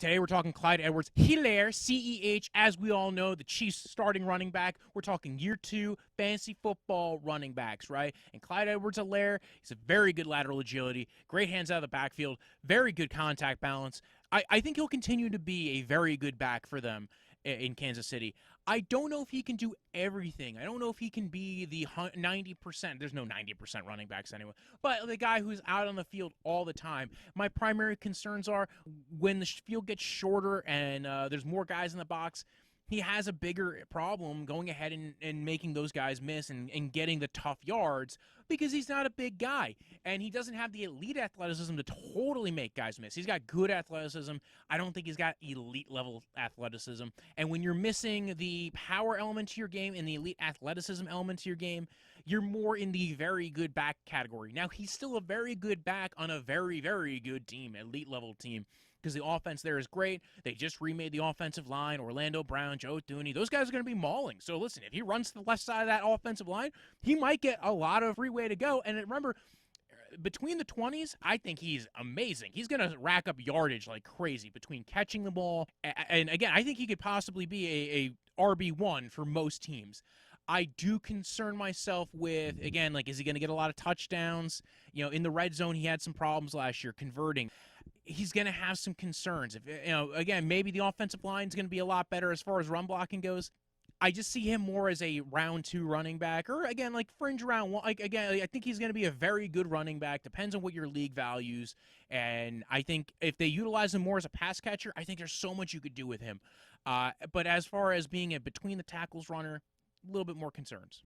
Today we're talking Clyde Edwards-Helaire, CEH, as we all know, the Chiefs starting running back. We're talking year 2 fantasy football running backs, right? And Clyde Edwards-Helaire, he's a very good lateral agility, great hands out of the backfield, very good contact balance. I think he'll continue to be a very good back for them in Kansas City. I don't know if he can do everything. I don't know if he can be the 90%. There's no 90% running backs anyway. But the guy who's out on the field all the time. My primary concerns are when the field gets shorter and there's more guys in the box, he has a bigger problem going ahead and making those guys miss and getting the tough yards because he's not a big guy. And he doesn't have the elite athleticism to totally make guys miss. He's got good athleticism. I don't think he's got elite level athleticism. And when you're missing the power element to your game and the elite athleticism element to your game, you're more in the very good back category. Now, he's still a very good back on a very, very good team, elite level team, because the offense there is great. They just remade the offensive line. Orlando Brown, Joe Thuney, those guys are going to be mauling. So listen, if he runs to the left side of that offensive line, he might get a lot of freeway to go. And remember, between the 20s, I think he's amazing. He's going to rack up yardage like crazy between catching the ball. And again, I think he could possibly be a RB1 for most teams. I do concern myself with, again, like, is he going to get a lot of touchdowns? You know, in the red zone, he had some problems last year converting. He's going to have some concerns. If, you know, again, maybe the offensive line is going to be a lot better as far as run blocking goes. I just see him more as a round 2 running back, or again, like fringe round 1. Like, again, I think he's going to be a very good running back. Depends on what your league values. And I think if they utilize him more as a pass catcher, I think there's so much you could do with him. But as far as being a between the tackles runner, a little bit more concerns.